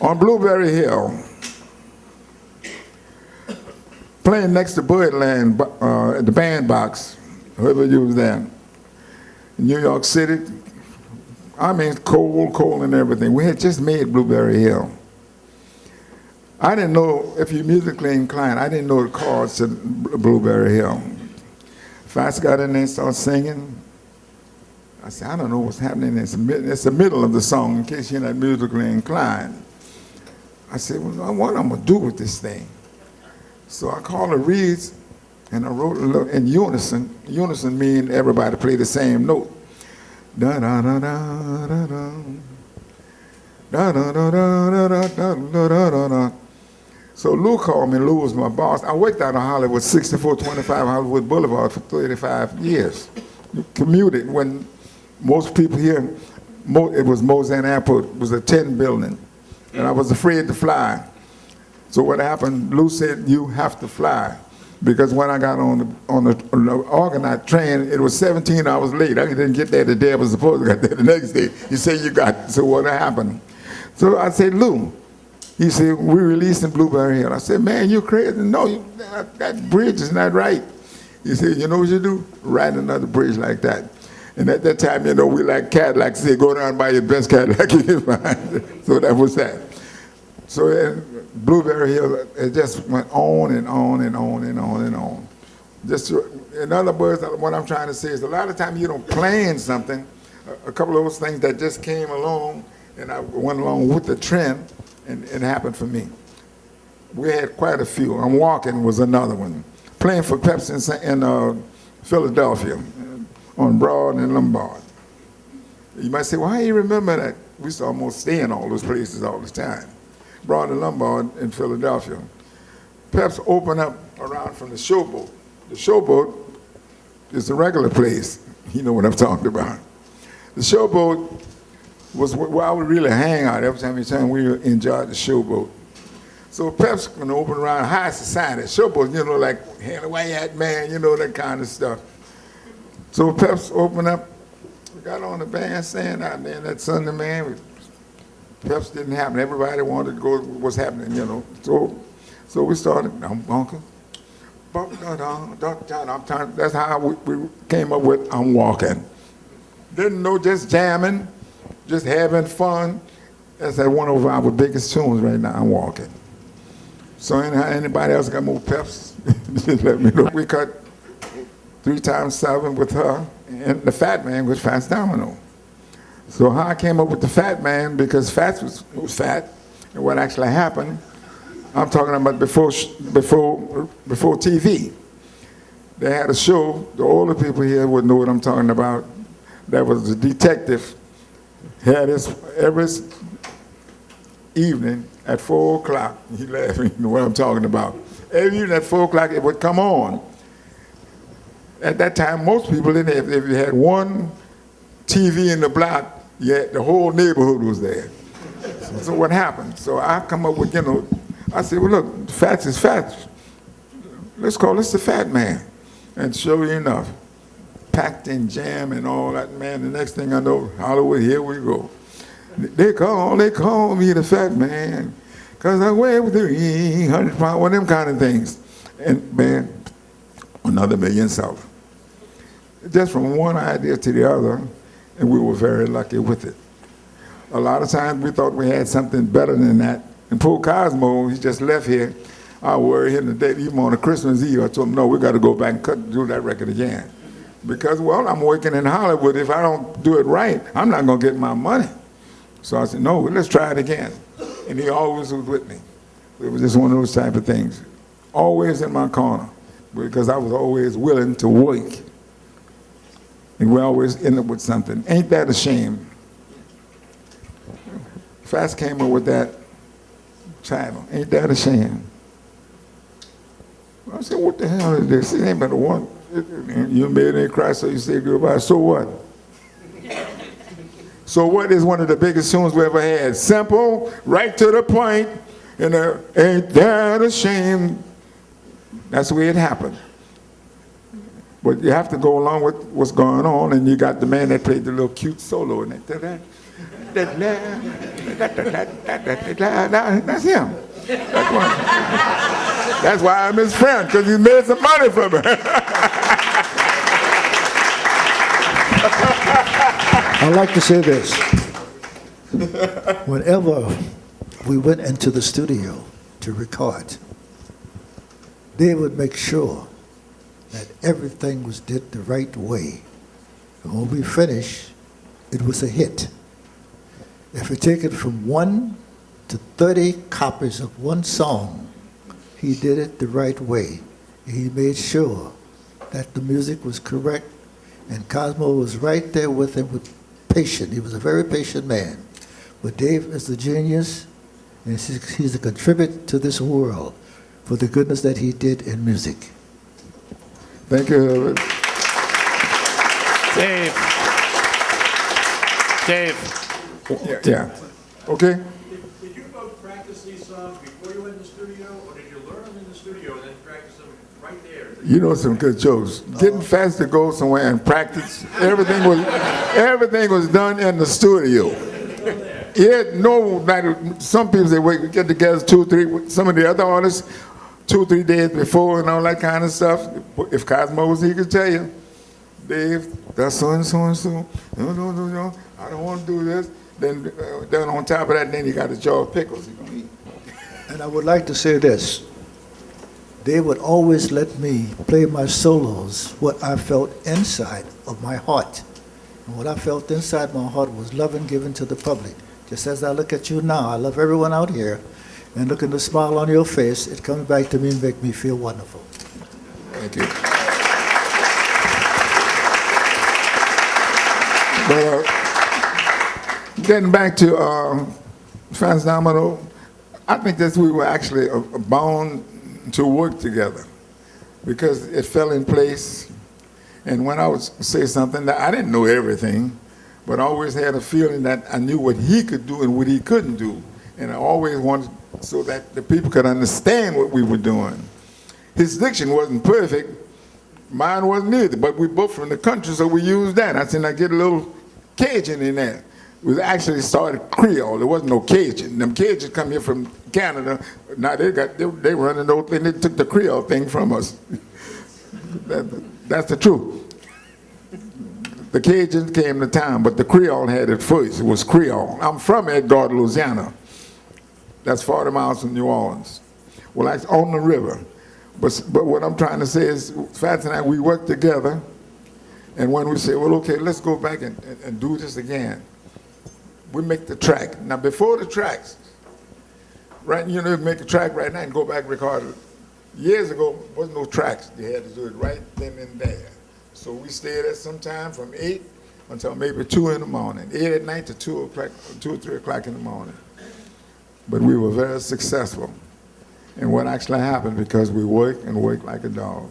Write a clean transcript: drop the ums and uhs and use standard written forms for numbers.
On Blueberry Hill, playing next to Birdland at the bandbox, whoever you was there. In New York City, I mean, cold and everything. We had just made Blueberry Hill. I didn't know, if you're musically inclined, I didn't know the chords to Blueberry Hill. Fats got in there and started singing. I said, I don't know what's happening. It's the middle of the song, in case you're not musically inclined. I said, well, what I'm gonna do with this thing? So I called the reeds, and I wrote a little in unison. Unison means everybody play the same note. Da da da da da da. Da da da da da da da da da. So Lou called me. Lou was my boss. I worked out of Hollywood, 6425 Hollywood Boulevard for 35 years. Commuted when most people here, it was Mozambique Airport, it was a 10 building. And I was afraid to fly. So what happened, Lou said, you have to fly. Because when I got on the organized train, it was 17 hours late. I didn't get there the day I was supposed to get there the next day. He said, you got it. So what happened? So I said, Lou. He said, we're releasing Blueberry Hill. I said, man, you crazy. No, that bridge is not right. He said, you know what you do? Write another bridge like that. And at that time, you know, we like Cadillacs. Say, go down and buy your best Cadillac you can find. So that was that. So Blueberry Hill, it just went on and on and on and on and on. Just in other words, what I'm trying to say is a lot of times you don't plan something. A couple of those things that just came along, and I went along with the trend, and it happened for me. We had quite a few. I'm Walking was another one. Playing for Pepsi in Philadelphia on Broad and Lombard. You might say, well, how do you remember that? We used to almost stay in all those places all the time. Broad and Lombard in Philadelphia. Peps opened up around from the Showboat. The Showboat is a regular place. You know what I'm talking about. The Showboat was where I would really hang out every time we enjoyed the Showboat. So Peps going to open around high society. Showboat, you know, like, hey, where you at, man? You know, that kind of stuff. So Peps opened up. We got on the bandstand out there that Sunday, man. Peps didn't happen. Everybody wanted to go what's happening, you know. So we started, I'm walking. That's how we came up with I'm Walking. Didn't know, just jamming, just having fun. That's one of our biggest tunes right now, I'm Walking. So anyhow, anybody else got more Peps, just let me know. We cut 3 times 7 with her, and the Fat Man was Fats Domino. So how I came up with the Fat Man, because Fats was fat, and what actually happened, I'm talking about before TV. They had a show, the older people here would know what I'm talking about, that was a detective, had this every evening at 4 o'clock, he laughing, you know what I'm talking about. Every evening at 4 o'clock it would come on. At that time, most people didn't have, if you had one TV in the block, yet the whole neighborhood was there. So what happened? So I come up with, you know, I said, well, look, Fats is Fats. Let's call this the Fat Man. And sure enough, packed in jam and all that, man, the next thing I know, Hollywood, here we go. They call me the Fat Man, because I weigh 300 pounds, one of them kind of things. And man, another million sold. Just from one idea to the other, and we were very lucky with it. A lot of times we thought we had something better than that. And poor Cosmo, he just left here. I worried him today, even on a Christmas Eve. I told him, no, we got to go back and do that record again. Because, well, I'm working in Hollywood. If I don't do it right, I'm not going to get my money. So I said, no, let's try it again. And he always was with me. It was just one of those type of things. Always in my corner, because I was always willing to work. And we always end up with something. Ain't that a shame? Fast came up with that title. Ain't that a shame? I said, what the hell is this? It ain't but one. You made it cry, so you say goodbye. So what? So what is one of the biggest tunes we ever had? Simple, right to the point, and ain't that a shame? That's the way it happened. But you have to go along with what's going on, and you got the man that played the little cute solo in it. That's him. That's why I'm his friend, because he made some money for me. I'd like to say this. Whenever we went into the studio to record, they would make sure that everything was did the right way. And when we finished, it was a hit. If we take it from 1 to 30 copies of one song, he did it the right way. He made sure that the music was correct, and Cosmo was right there with him, with patient. He was a very patient man. But Dave is the genius, and he's a contributor to this world for the goodness that he did in music. Thank you, Herbert. Dave. Yeah. Okay. Did you both practice these songs before you went in the studio, or did you learn them in the studio and then practice them right there? You know some good jokes. Getting fast to go somewhere and practice. Everything was done in the studio. Yeah, no, like some people say we get together 2, 3. Some of the other artists 2, 3 days before and all that kind of stuff. If Cosmo was, he could tell you, Dave, that's so and so and so. No, I don't want to do this. Then on top of that, then you got the jar of pickles you're gonna eat. And I would like to say this. They would always let me play my solos, what I felt inside of my heart. And what I felt inside my heart was love and giving to the public. Just as I look at you now, I love everyone out here, and looking the smile on your face, it comes back to me and makes me feel wonderful. Thank you. But getting back to Franz Domino, I think that we were actually bound to work together because it fell in place. And when I would say something, that I didn't know everything, but I always had a feeling that I knew what he could do and what he couldn't do. And I always wanted so that the people could understand what we were doing. His diction wasn't perfect. Mine wasn't either, but we both from the country, so we used that. I said, I get a little Cajun in there. We actually started Creole. There wasn't no Cajun. Them Cajuns come here from Canada. Now they running those things. They took the Creole thing from us. That's the truth. The Cajuns came to town, but the Creole had it first. It was Creole. I'm from Edgar, Louisiana. That's 40 miles from New Orleans. Well, that's on the river. But what I'm trying to say is, Fats and I, we worked together, and when we say, well, okay, let's go back and do this again, we make the track. Now, before the tracks, right, you make a track right now and go back and record it. Years ago, there wasn't no tracks. You had to do it right then and there. So we stayed at some time from 8 until maybe 2 in the morning, 8 at night to 2 or 3 o'clock in the morning. But we were very successful in what actually happened because we worked and worked like a dog.